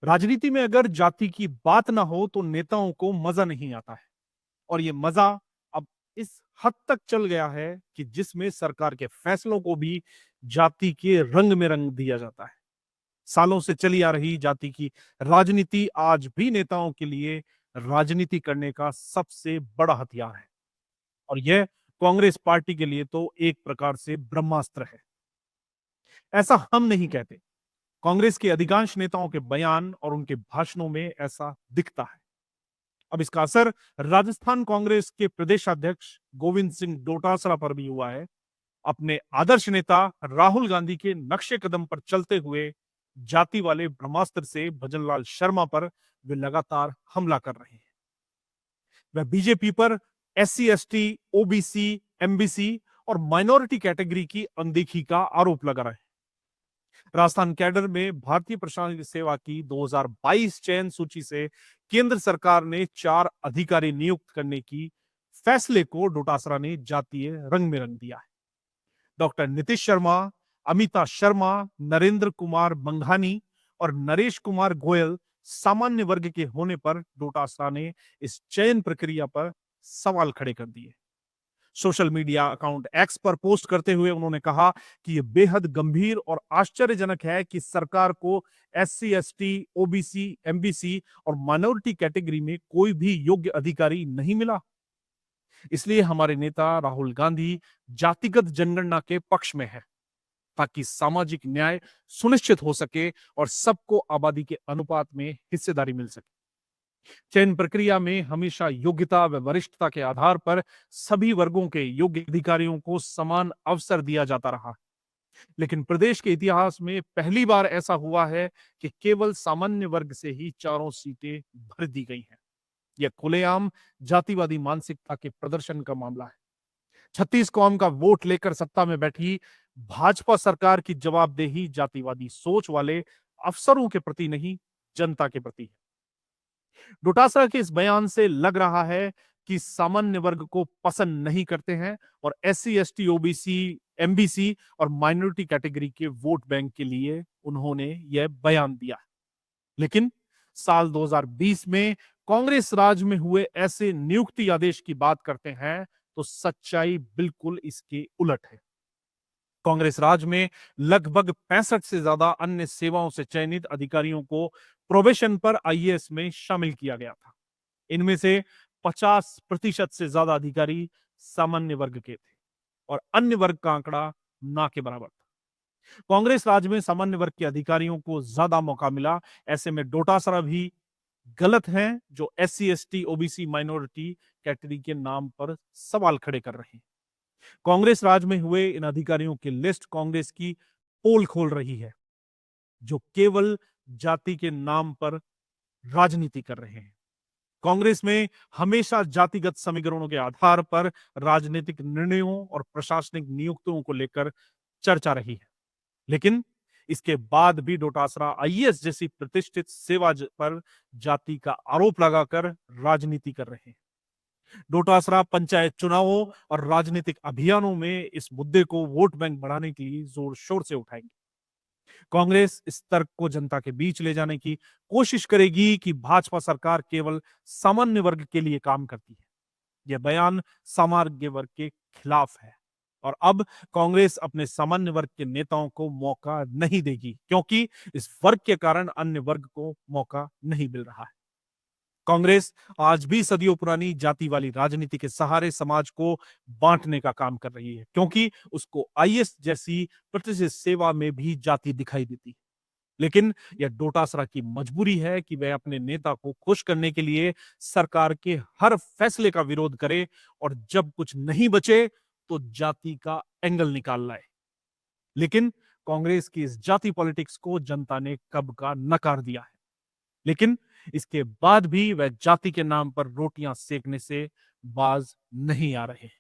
राजनीति में अगर जाति की बात ना हो तो नेताओं को मजा नहीं आता है। और ये मजा अब इस हद तक चल गया है कि जिसमें सरकार के फैसलों को भी जाति के रंग में रंग दिया जाता है। सालों से चली आ रही जाति की राजनीति आज भी नेताओं के लिए राजनीति करने का सबसे बड़ा हथियार है। और यह कांग्रेस पार्टी के लिए तो एक प्रकार से ब्रह्मास्त्र है। ऐसा हम नहीं कहते, कांग्रेस के अधिकांश नेताओं के बयान और उनके भाषणों में ऐसा दिखता है। अब इसका असर राजस्थान कांग्रेस के प्रदेशाध्यक्ष गोविंद सिंह डोटासरा पर भी हुआ है। अपने आदर्श नेता राहुल गांधी के नक्शे कदम पर चलते हुए जाति वाले ब्रह्मास्त्र से भजनलाल शर्मा पर वे लगातार हमला कर रहे हैं। वह बीजेपी पर एससी एसटी ओबीसी एमबीसी और माइनॉरिटी कैटेगरी की अनदेखी का आरोप लगा रहे हैं। राजस्थान कैडर में भारतीय प्रशासनिक सेवा की 2022 चयन सूची से केंद्र सरकार ने 4 अधिकारी नियुक्त करने की फैसले को डोटासरा ने जातीय रंग में रंग दिया है। डॉक्टर नीतीश शर्मा, अमिता शर्मा, नरेंद्र कुमार मंघानी और नरेश कुमार गोयल सामान्य वर्ग के होने पर डोटासरा ने इस चयन प्रक्रिया पर सवाल खड़े कर दिए। सोशल मीडिया अकाउंट एक्स पर पोस्ट करते हुए उन्होंने कहा कि यह बेहद गंभीर और आश्चर्यजनक है कि सरकार को एससी एसटी ओबीसी एमबीसी और माइनॉरिटी कैटेगरी में कोई भी योग्य अधिकारी नहीं मिला। इसलिए हमारे नेता राहुल गांधी जातिगत जनगणना के पक्ष में है, ताकि सामाजिक न्याय सुनिश्चित हो सके और सबको आबादी के अनुपात में हिस्सेदारी मिल सके। चयन प्रक्रिया में हमेशा योग्यता व वरिष्ठता के आधार पर सभी वर्गों के योग्य अधिकारियों को समान अवसर दिया जाता रहा। लेकिन प्रदेश के इतिहास में पहली बार ऐसा हुआ है कि केवल सामान्य वर्ग से ही 4 सीटें भर दी गई हैं। यह खुलेआम जातिवादी मानसिकता के प्रदर्शन का मामला है। 36 कौम का वोट लेकर सत्ता में बैठी भाजपा सरकार की जवाबदेही जातिवादी सोच वाले अफसरों के प्रति नहीं, जनता के प्रति है। डोटासरा के इस बयान से लग रहा है कि सामान्य वर्ग को पसंद नहीं करते हैं और एससी एसटी ओबीसी एमबीसी और माइनॉरिटी कैटेगरी के वोट बैंक के लिए उन्होंने यह बयान दिया। लेकिन साल 2020 में कांग्रेस राज में हुए ऐसे नियुक्ति आदेश की बात करते हैं तो सच्चाई बिल्कुल इसके उलट है। कांग्रेस राज में लगभग 65 से ज्यादा अन्य सेवाओं से चयनित अधिकारियों को प्रोबेशन पर आईएएस में शामिल किया गया था। इनमें से 50% से ज्यादा अधिकारी सामान्य वर्ग के थे और अन्य वर्ग का आंकड़ा ना के बराबर था। कांग्रेस राज में सामान्य वर्ग के अधिकारियों को ज्यादा मौका मिला। ऐसे में डोटासरा भी गलत हैं जो SC ST OBC minority category के नाम पर सवाल खड़े कर रहे हैं। कांग्रेस राज में हुए इन अधिकारियों की लिस्ट कांग्रेस की पोल खोल रही है, जो केवल जाति के नाम पर राजनीति कर रहे हैं। कांग्रेस में हमेशा जातिगत समीकरणों के आधार पर राजनीतिक निर्णयों और प्रशासनिक नियुक्तियों को लेकर चर्चा रही है। लेकिन इसके बाद भी डोटासरा आईएएस जैसी प्रतिष्ठित सेवा पर जाति का आरोप लगाकर राजनीति कर रहे हैं। डोटासरा पंचायत चुनावों और राजनीतिक अभियानों में इस मुद्दे को वोट बैंक बढ़ाने के लिए जोर शोर से उठाएंगे। कांग्रेस इस तर्क को जनता के बीच ले जाने की कोशिश करेगी कि भाजपा सरकार केवल सामान्य वर्ग के लिए काम करती है। यह बयान सामान्य वर्ग के खिलाफ है और अब कांग्रेस अपने सामान्य वर्ग के नेताओं को मौका नहीं देगी, क्योंकि इस वर्ग के कारण अन्य वर्ग को मौका नहीं मिल रहा है। कांग्रेस आज भी सदियों पुरानी जाति वाली राजनीति के सहारे समाज को बांटने का काम कर रही है, क्योंकि उसको आईएएस जैसी प्रतिष्ठित सेवा में भी जाति दिखाई देती है। लेकिन यह डोटासरा की मजबूरी है कि वह अपने नेता को खुश करने के लिए सरकार के हर फैसले का विरोध करे और जब कुछ नहीं बचे तो जाति का एंगल निकाल लाए। लेकिन कांग्रेस की इस जाति पॉलिटिक्स को जनता ने कब का नकार दिया है। लेकिन इसके बाद भी वह जाति के नाम पर रोटियां सेकने से बाज नहीं आ रहे हैं।